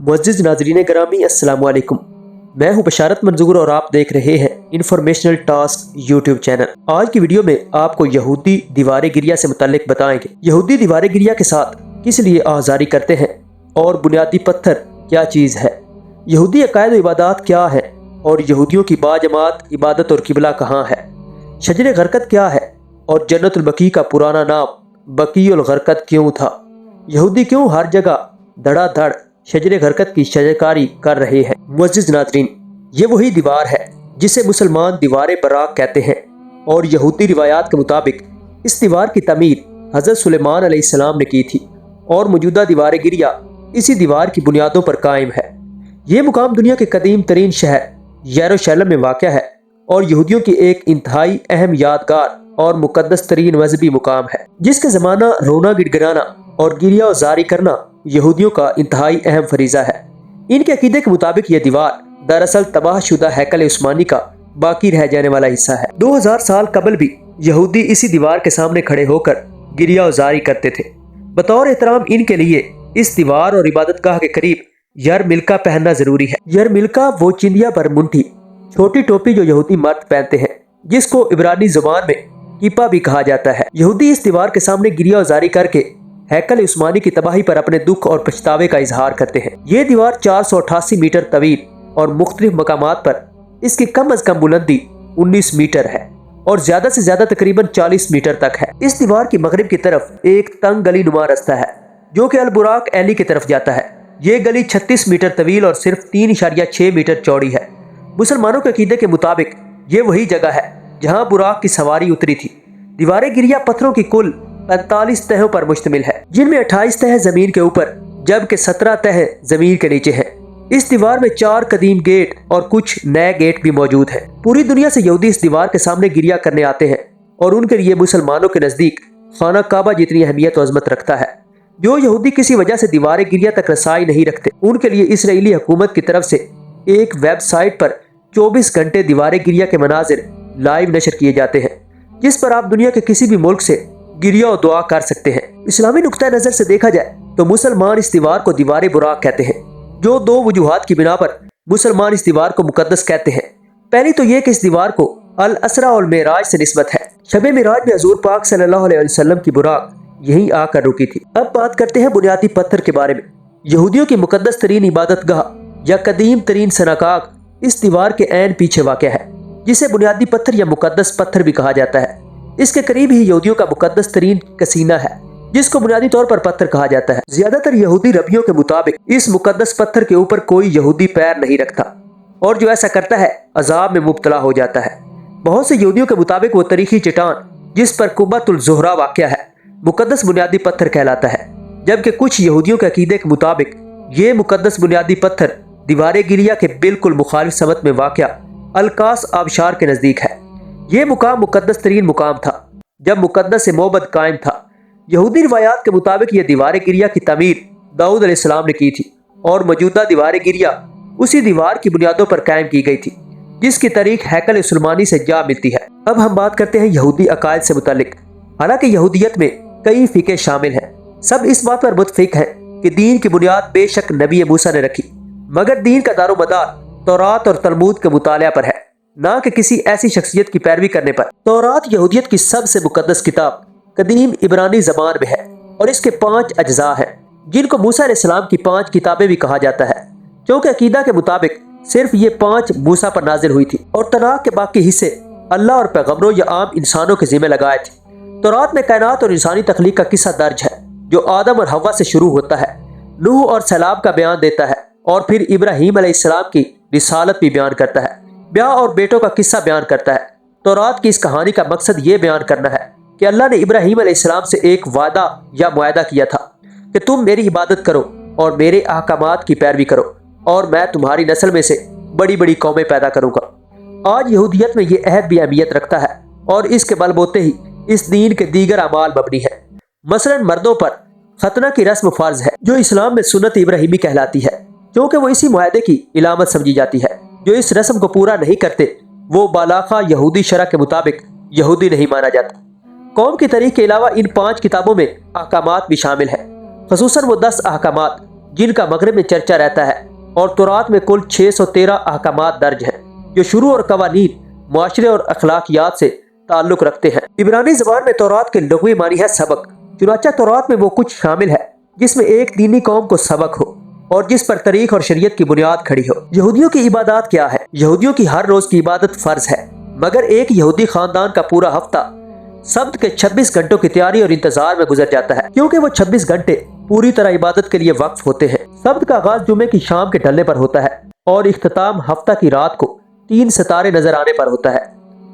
मुअज़्ज़िज़ नाज़रीन ग्रामी अस्सलाम वालेकुम। मैं हूं बशारत मंजूर और आप देख रहे हैं इन्फॉर्मेशनल टास्क यूट्यूब चैनल। आज की वीडियो में आपको यहूदी दीवार गिरिया से मुताल्लिक बताएंगे। यहूदी दीवार गिरिया के साथ किस लिए आज़ारी करते हैं और बुनियादी पत्थर क्या चीज़ है, यहूदी अकायद व इबादत क्या है और यहूदियों की बाजमात इबादत और किबला कहाँ है, शजर गरकत क्या है और जन्नतुल बकी का पुराना नाम बकीउल गरकत क्यों था, यहूदी क्यों हर जगह धड़ाधड़ शजर गरकत की शजरकारी कर रहे हैं। मुअज़्ज़िज़ नाज़रीन, ये वही दीवार है जिसे मुसलमान दीवार बराक कहते हैं और यहूदी रिवायात के मुताबिक इस दीवार की तमीर हज़रत सुलेमान अलैहिस्सलाम ने की थी और मौजूदा दीवार गिरिया इसी दीवार की बुनियादों पर कायम है। ये मुकाम दुनिया के कदीम तरीन शहर यरूशलेम में वाक़ है और यहूदियों की एक इंतहाई अहम यादगार और मुक़द्दस तरीन मजहबी मुकाम है, जिसका ज़माना रोना गिड़गिड़ाना और गिरिया जारी करना यहूदियों का इंतहाई अहम फरीज़ा है। इनके अकीदे के मुताबिक यह दीवार दरअसल तबाहशुदा हैकल उस्मानी का बाकी रह जाने वाला हिस्सा है। 2000 साल कबल भी यहूदी इसी दीवार के सामने खड़े होकर गिरिया जारी करते थे। बतौर एहतराम इनके लिए इस दीवार और इबादतगाह के करीब यरमिल्का पहनना जरूरी है। यरमिल्का वो चिंदिया बरमुंठी छोटी टोपी जो यहूदी मर्द पहनते हैं, जिसको इब्रानी जुबान में कीपा भी कहा जाता है। यहूदी इस दीवार के सामने गिरिया जारी करके हैकल उस्मानी की तबाही पर अपने दुख और पछतावे का इजहार करते हैं। ये दीवार 488 मीटर तवील और मुख्तलिफ मकामात पर इसकी कम अज कम बुलंदी 19 मीटर है और ज्यादा से ज्यादा तकरीबन 40 मीटर तक है। इस दीवार की मगरिब की तरफ एक तंग गली नुमा रास्ता है जो कि अल बुराक एली की तरफ जाता है। ये गली 36 मीटर तवील और सिर्फ 3.6 मीटर चौड़ी है। मुसलमानों के अकीदे के मुताबिक ये वही जगह है जहाँ बुराक की सवारी उतरी थी। दीवार गिरिया पत्थरों की कुल 45 तहों पर मुश्तमिल है, जिनमें 28 तह जमीन के ऊपर जबकि 17 तह जमीन के नीचे हैं। इस दीवार में 4 कदीम गेट और कुछ नए गेट भी मौजूद हैं। पूरी दुनिया से यहूदी इस दीवार के सामने गिरिया करने आते हैं और उनके लिए मुसलमानों के नजदीक खाना काबा जितनी अहमियत और अजमत रखता है। जो यहूदी किसी वजह से दीवार गिरिया तक रसाई नहीं रखते, उनके लिए इसराइली हुकूमत की तरफ से एक वेबसाइट पर 24 घंटे दीवार गिरिया के मनाजिर लाइव नशर किए जाते हैं, जिस पर आप दुनिया के किसी भी मुल्क से गिरिया और दुआ कर सकते हैं। इस्लामी नुक्ता नजर से देखा जाए तो मुसलमान इस दीवार को दीवार बुराक कहते हैं, जो 2 वजूहात की बिना पर मुसलमान इस दीवार को मुकद्दस कहते हैं। पहली तो ये कि इस दीवार को अल असरा और मेराज से निस्बत है। शब मेराज में हजूर पाक सल्लल्लाहु अलैहि वसल्लम की बुराक यहीं आकर रुकी थी। अब बात करते हैं बुनियादी पत्थर के बारे में। यहूदियों की मुकद्दस तरीन इबादतगाह या कदीम तरीन सनाकाग इस दीवार के ऐन पीछे वाक़ है, जिसे बुनियादी पत्थर या मुकद्दस पत्थर भी कहा जाता है। इसके करीब ही यहूदियों का मुकद्दस तरीन कसीना है, जिसको बुनियादी तौर पर पत्थर कहा जाता है। ज्यादातर यहूदी रबियों के मुताबिक इस मुकद्दस पत्थर के ऊपर कोई यहूदी पैर नहीं रखता और जो ऐसा करता है अजाब में मुब्तला हो जाता है। बहुत से यहूदियों के मुताबिक वो तारीखी चट्टान जिस पर कुब्बतुल ज़ुहरा वाक़या है मुकद्दस बुनियादी पत्थर कहलाता है, जबकि कुछ यहूदियों के अकीदे के मुताबिक ये मुकद्दस बुनियादी पत्थर दीवार गिरिया के बिल्कुल मुखालिफ समत में वाक़या अलकास आबशार के नजदीक है। ये मुकाम मुकद्दस तरीन मुकाम था जब मुकद्दस मोहब्बत कायम था। यहूदी रिवायात के मुताबिक ये दीवार गिरिया की तमीर दाऊद अलैहिस्सलाम ने की थी और मौजूदा दीवार गिरिया उसी दीवार की बुनियादों पर कायम की गई थी, जिसकी तारीख हैकल सुलेमानी से जा मिलती है। अब हम बात करते हैं यहूदी अकायद से मुतालिक। हालांकि यहूदियत में कई फ़िक़े शामिल हैं, सब इस बात पर मुत्तफ़िक़ हैं कि दीन की बुनियाद बेशक नबी मूसा ने रखी, मगर दीन का दारोमदार तौरात और तलमूद के मुतालिया पर है, ना कि किसी ऐसी शख्सियत की पैरवी करने पर। तौरात यहूदियत की सबसे मुकद्दस किताब कदीम इब्रानी ज़बान में है और इसके 5 अज्जा हैं, जिनको मूसा अलैहिस्सलाम की 5 किताबें भी कहा जाता है, क्योंकि अकीदा के मुताबिक सिर्फ ये 5 मूसा पर नाजिल हुई थी और तौरात के बाकी हिस्से अल्लाह और पैगम्बरों या आम इंसानों के जिम्मे लगाए थे। तौरात में कायनात और इंसानी तख्लीक का किस्सा दर्ज है, जो आदम और हव्वा से शुरू होता है, नूह और सैलाब का बयान देता है और फिर इब्राहीम अलैहिस्सलाम की रिसालत भी बयान करता है, ब्याह और बेटों का किस्सा बयान करता है। तौरात की इस कहानी का मकसद ये बयान करना है कि अल्लाह ने इब्राहीम अलैहिस्सलाम से एक वादा या मुआहदा किया था कि तुम मेरी इबादत करो और मेरे अहकामात की पैरवी करो और मैं तुम्हारी नस्ल में से बड़ी बड़ी कौमें पैदा करूंगा। आज यहूदियत में ये अहद भी अहमियत रखता है और इसके बलबूते ही इस दीन के दीगर अमाल मबनी है। मसलन मर्दों पर खतना की रस्म फर्ज है, जो इस्लाम में सुन्नत इब्राहिमी कहलाती है, क्योंकि वो इसी मुआहदे की इलामत समझी जाती है। जो इस रस्म को पूरा नहीं करते वो बालाखा यहूदी शरअ के मुताबिक यहूदी नहीं माना जाता। कौम की तारीख के अलावा इन 5 किताबों में अहकामात भी शामिल है, ख़ुसूसन वो 10 अहकामात जिन का मगरब में चर्चा रहता है, और तौरात में कुल 613 अहकामात दर्ज हैं जो शुरू और कवानीन, माशरे और अखलाकियात से ताल्लुक रखते हैं। इब्रानी ज़बान में तौरात के लुग़वी मानी है सबक। चुनांचे तौरात में वो कुछ शामिल है जिसमें एक दीनी कौम को सबक हो और जिस पर तारीख और शरीयत की बुनियाद खड़ी हो। यहूदियों की इबादत क्या है? यहूदियों की हर रोज की इबादत फर्ज है, मगर एक यहूदी खानदान का पूरा हफ्ता सब्त के 26 घंटों की तैयारी और इंतजार में गुजर जाता है, क्योंकि वो 26 घंटे पूरी तरह इबादत के लिए वक्फ होते हैं। सब्त का आगाज जुमे की शाम के ढलने पर होता है और इख्तिताम हफ्ता की रात को 3 सितारे नजर आने पर होता है।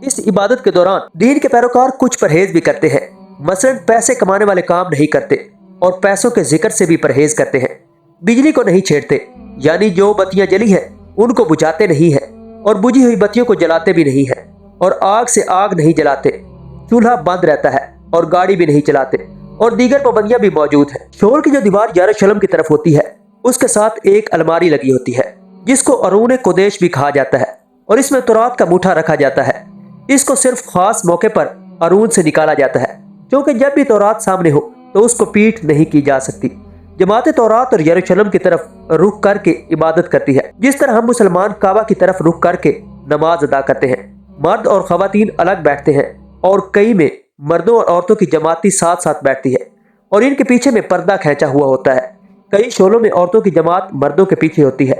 इस इबादत के दौरान दीन के पैरोकार कुछ परहेज भी करते हैं, मसलन पैसे कमाने वाले काम नहीं करते और पैसों के जिक्र से भी परहेज करते हैं। बिजली को नहीं छेड़ते, यानी जो बत्तियां जली हैं उनको बुझाते नहीं है और बुझी हुई बत्तियों को जलाते भी नहीं है, और आग से आग नहीं जलाते। चूल्हा बंद रहता है और गाड़ी भी नहीं चलाते, और दीगर पाबंदियां भी मौजूद हैं। शोर की जो दीवार यरूशलेम की तरफ होती है उसके साथ एक अलमारी लगी होती है जिसको अरून कुदैश भी कहा जाता है, और इसमें तौरात का मुठा रखा जाता है। इसको सिर्फ खास मौके पर अरून से निकाला जाता है, क्योंकि जब भी तौरात सामने हो तो उसको पीठ नहीं की जा सकती। जमात तौरात और यरूशलेम की तरफ रुख करके इबादत करती है, जिस तरह हम मुसलमान काबा की तरफ रुख करके नमाज अदा करते हैं। मर्द और खवातीन अलग बैठते हैं, और कई में मर्दों और औरतों की जमाती साथ साथ बैठती है और इनके पीछे में पर्दा खींचा हुआ होता है। कई शोलों में औरतों की जमात मर्दों के पीछे होती है।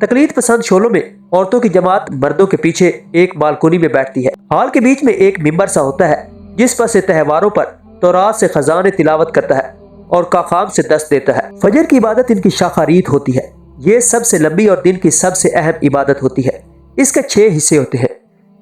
तकलीद पसंद शोलों में औरतों की जमात मर्दों के पीछे एक बालकोनी में बैठती है। हाल के बीच में एक मिंबर सा होता है जिस पर से त्योहारों पर तौरात से खजाने तिलावत करता है और काखाम से दस्त देता है। फजर की इबादत इनकी शाखारीत होती है। ये सबसे लंबी और दिन की सबसे अहम इबादत होती है। इसके 6 हिस्से होते हैं।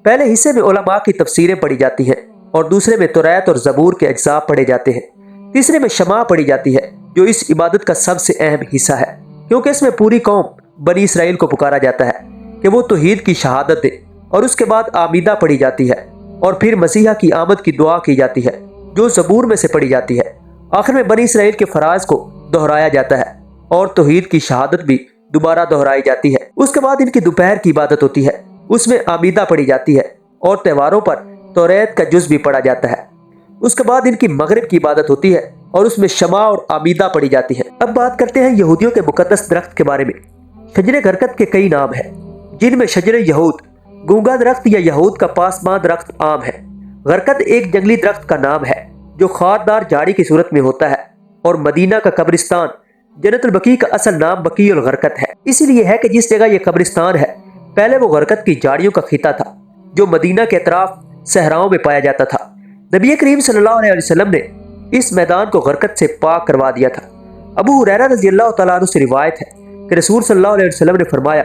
पहले हिस्से में उलमा की तफसीरें पढ़ी जाती हैं, और दूसरे में तौरात और ज़बूर के अज्जा पढ़े जाते हैं। तीसरे में शमा पढ़ी जाती है, जो इस इबादत का सबसे अहम हिस्सा है, क्योंकि इसमें पूरी कौम बनी इसराइल को पुकारा जाता है कि वो तौहीद की शहादत दे। और उसके बाद आमीदा पढ़ी जाती है, और फिर मसीहा की आमद की दुआ की जाती है जो ज़बूर में से पढ़ी जाती है। आखिर में बनी इसराइल के फराज को दोहराया जाता है और तौहीद की शहादत भी दोबारा दोहराई जाती है। उसके बाद इनकी दोपहर की इबादत होती है, उसमें आमीदा पढ़ी जाती है और त्योहारों पर तौरात का जुज़ भी पढ़ा जाता है। उसके बाद इनकी मगरिब की इबादत होती है और उसमें शमा और आमीदा पढ़ी जाती है। अब बात करते हैं यहूदियों के मुकद्दस दरख्त के बारे में। शजरे गरकत के कई नाम हैं, जिनमें शजरे यहूद, गूंगा दरख्त या यहूद का पासमां दरख्त आम है। गरकत एक जंगली दरख्त का नाम है जो खारदार झाड़ी की सूरत में होता है, और मदीना का कब्रिस्तान जन्नतुल बकी का असल नाम बकीउल गरकत है। इसीलिए है कि जिस जगह ये कब्रिस्तान है पहले वो गरकत की झाड़ियों का खिता था जो मदीना के अतराफ सहराओं में पाया जाता था। नबी करीम सल्लल्लाहु अलैहि वसल्लम ने इस मैदान को गरकत से पाक करवा दिया था। अबू हुरैरा रज़ियल्लाहु तआला अन्हु से रिवायत है कि रसूल सल्लल्लाहु अलैहि वसल्लम ने फरमाया,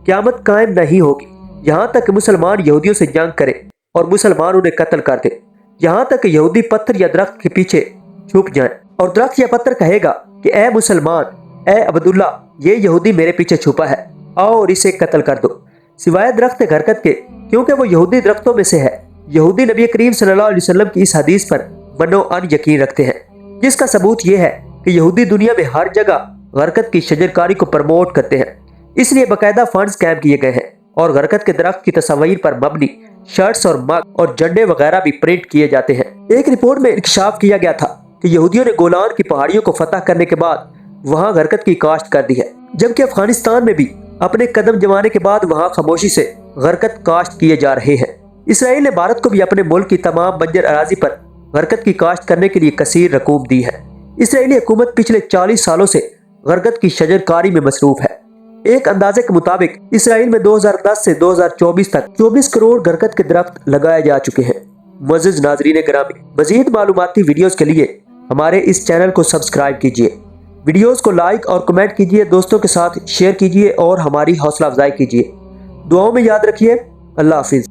क़यामत कायम नहीं होगी यहाँ तक कि मुसलमान यहूदियों से जंग करे और मुसलमान उन्हें कत्ल कर दे, यहाँ तक कि यहूदी पत्थर या दरख्त के पीछे छुप जाएं, और दरख्त या पत्थर कहेगा कि ए मुसलमान, ए अब्दुल्ला, ये यहूदी मेरे पीछे छुपा है, आओ और इसे कत्ल कर दो, सिवाय दरख्त गरकत के, क्योंकि वो यहूदी दरख्तों में से है। यहूदी नबी करीम सल्लल्लाहु अलैहि वसल्लम की इस हदीस पर बनो अन यकीन रखते हैं, जिसका सबूत ये है कि यहूदी दुनिया में हर जगह गरकत की शजरकारी को प्रमोट करते हैं। इसलिए बाकायदा फंड्स कायम किए गए हैं और गरकत के दरख्त की तस्वीर पर मबनी शर्ट्स और मग और झंडे वगैरह भी प्रिंट किए जाते हैं। एक रिपोर्ट में इंकशाफ किया गया था कि यहूदियों ने गोलान की पहाड़ियों को फतह करने के बाद वहां गरकत की काश्त कर दी है, जबकि अफगानिस्तान में भी अपने कदम जमाने के बाद वहां खामोशी से गरकत काश्त किए जा रहे हैं। इसराइल ने भारत को भी अपने मुल्क की तमाम बंजर अराजी पर गरकत की काश्त करने के लिए कसीर रकूम दी है। इसराइली हुकूमत पिछले 40 सालों से गरकत की शजरकारी में मसरूफ है। एक अंदाजे के मुताबिक इसराइल में 2010 से 2024 तक 24 करोड़ गरकत के दरख्त लगाए जा चुके हैं। मुअज़्ज़िज़ नाज़रीन गिरामी, मज़ीद मालूमाती वीडियोस के लिए हमारे इस चैनल को सब्सक्राइब कीजिए, वीडियोस को लाइक और कमेंट कीजिए, दोस्तों के साथ शेयर कीजिए और हमारी हौसला अफजाई कीजिए। दुआओं में याद रखिए। अल्लाह हाफिज़।